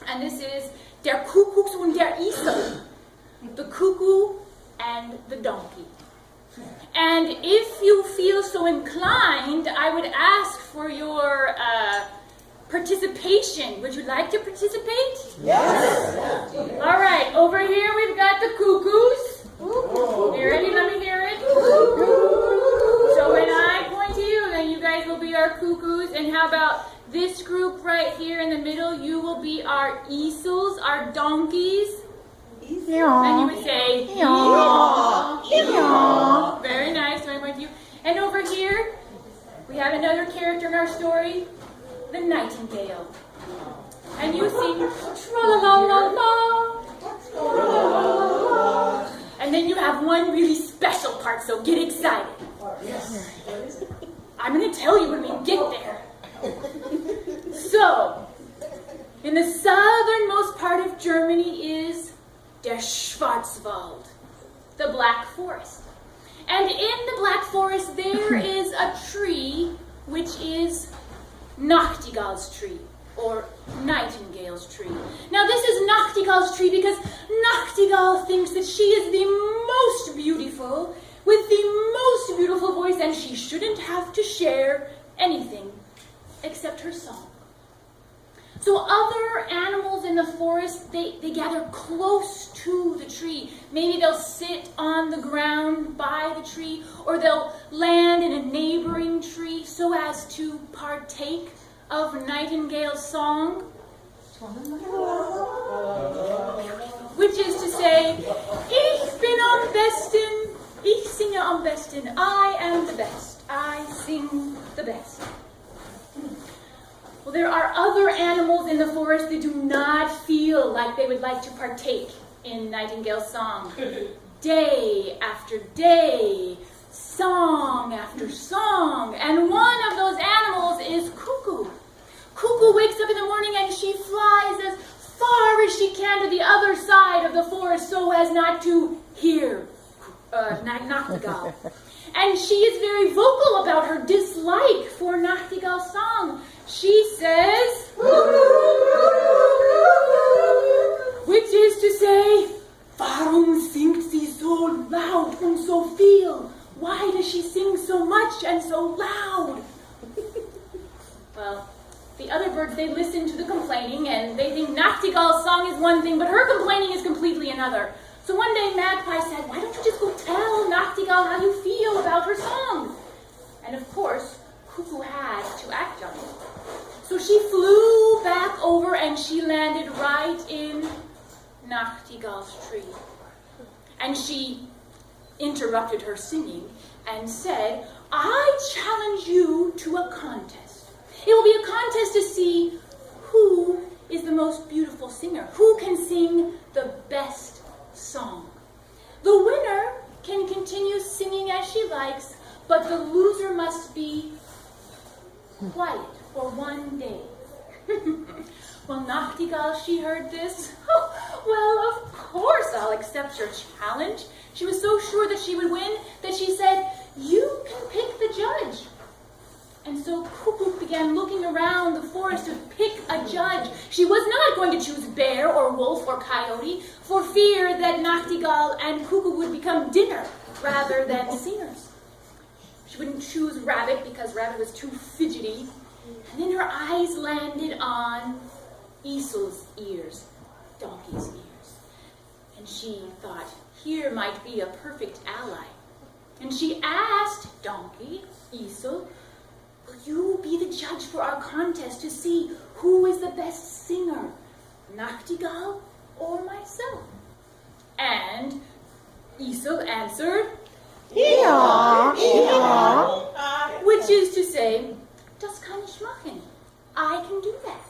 And this is Der Kuckuck und der Esel, the cuckoo and the donkey. And if you feel so inclined, I would ask for your participation. Would you like to participate? Yes. All right, over here we've got the cuckoos. You ready? Let me hear it. So when I point to you, then you guys will be our cuckoos. And how about this group right here in the middle? You will be our esels, our donkeys. And you would say, "Eeyaw, eeyaw." Very nice. So I point to you. And over here, we have another character in our story, the nightingale. And you sing, tra-la-la-la-la, tra-la-la-la-la. And then you have one really special part, so get excited. Yes. I'm going to tell you when we get there. So, in the southernmost part of Germany is der Schwarzwald, the Black Forest. And in the Black Forest there is a tree which is Nachtigall's tree, or Nightingale's tree. Now this is Nachtigall's tree because Nachtigall thinks that she is the most beautiful, with the most beautiful voice, and she shouldn't have to share anything except her song. So other animals in the forest, they gather close to the tree. Maybe they'll sit on the ground by the tree, or they'll land in a neighboring tree so as to partake of Nightingale's song. Which is to say, Ich bin am besten, ich singe am besten, I am the best, I sing the best. Well, there are other animals in the forest that do not feel like they would like to partake in Nightingale's song. Day after day, song after song, and one of those animals is Cuckoo. Cuckoo wakes up in the morning and she flies as far as she can to the other side of the forest so as not to hear Nachtigall. And she is very vocal about her dislike for Nachtigall's song. She says, which is to say, warum singt sie so laut und so viel? Why does she sing so much and so loud? Well, the other birds, they listen to the complaining and they think Nachtigall's song is one thing, but her complaining is completely another. So one day Magpie said, why don't you just go tell Nachtigall how you feel about her song? And of course, Cuckoo had to act on it. So she flew back over and she landed right in Nachtigall's tree. And she interrupted her singing and said, I challenge you to a contest. It will be a contest to see who is the most beautiful singer, who can sing the best song. The winner can continue singing as she likes, but the loser must be quiet for one day. Well, Nachtigall, she heard this. Oh, well, of course I'll accept your challenge. She was so sure that she would win that she said, you can pick the judge. And so Cuckoo began looking around the forest to pick a judge. She was not going to choose bear or wolf or coyote for fear that Nachtigall and Cuckoo would become dinner rather than singers. She wouldn't choose rabbit because rabbit was too fidgety. And then her eyes landed on Esel's ears, donkey's ears. And she thought, here might be a perfect ally. And she asked Donkey, Esel, will you be the judge for our contest to see who is the best singer, Nachtigall or myself? And Esel answered, Yeah, yeah. Which is to say, das kann ich machen. I can do that.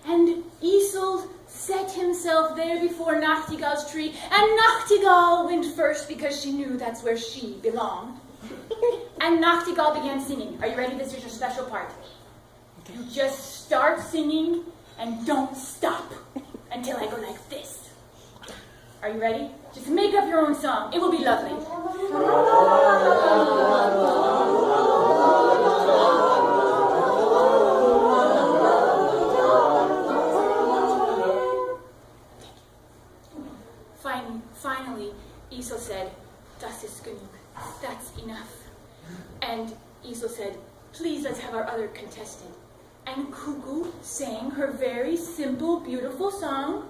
And Esel set himself there before Nachtigall's tree, and Nachtigall went first because she knew that's where she belonged. And Nachtigall began singing. Are you ready? This is your special part. You just start singing and don't stop until I go like this. Are you ready? Just make up your own song. It will be lovely. Finally, Esel said, "Das ist genug. That's enough." And Esel said, "Please, let's have our other contestant." And Cuckoo sang her very simple, beautiful song.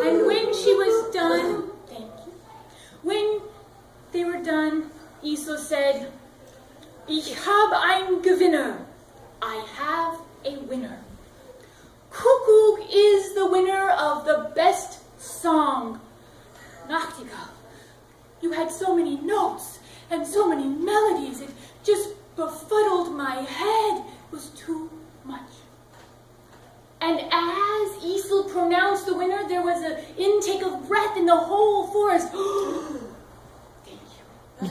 And when she was done, thank you, when they were done, Esel said, "Ich habe einen Gewinner. I have a winner. Cuckoo is the winner of the best song. Nachtigall, you had so many notes and so many melodies, it just befuddled my head. It was too much." And as Esel pronounced the winner, there was an intake of breath in the whole forest. Thank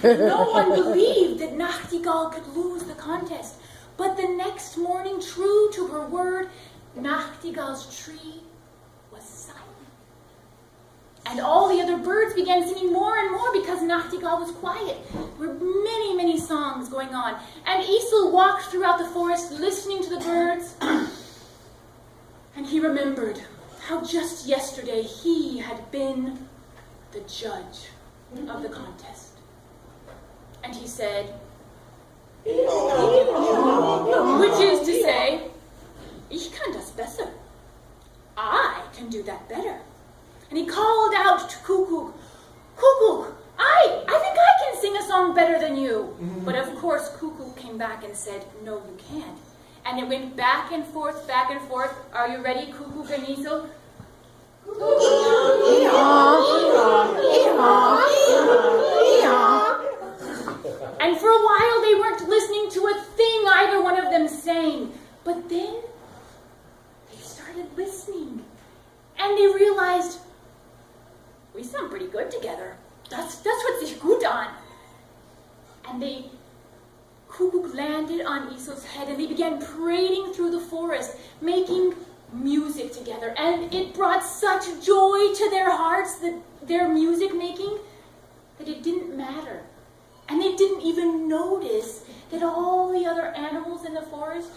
you. No one believed that Nachtigall could lose the contest. But the next morning, true to her word, Nachtigall's tree was silent. And all the other birds began singing more and more because Nachtigall was quiet. There were many, many songs going on. And Esel walked throughout the forest listening to the birds. And he remembered how just yesterday he had been the judge of the contest. And he said, which is to say, "Ich kann das besser. I can do that better." And he called out to Cuckoo, "Cuckoo, I think I can sing a song better than you." But of course, Cuckoo came back and said, "No, you can't." And it went back and forth, back and forth. Are you ready, Cuckoo and Esel? And for a while, they weren't listening to a thing either one of them sang. But then, they started listening. And they realized, we sound pretty good together. That's what sich gut an. And Cuckoo landed on Esel's head, and they began parading through the forest, making music together. And it brought such joy to their hearts, their music making, that it didn't matter. And they didn't even notice that all the other animals in the forest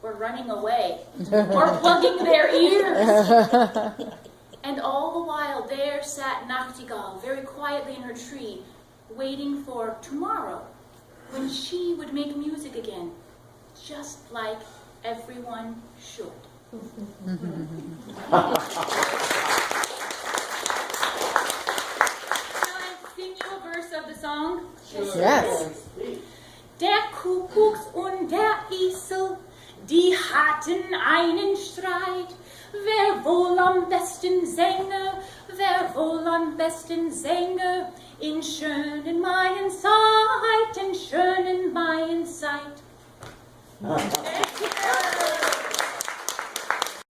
were running away or plugging their ears. And all the while, there sat Nachtigall very quietly in her tree, waiting for tomorrow, when she would make music again, just like everyone should. Shall I sing you a verse of the song? Yes. Der Kuckucks und der Esel, die hatten einen Streit. Wer wohl am besten sänge, wer wohl am besten sänge, in schönen Maienzeit, in schönen Maienzeit.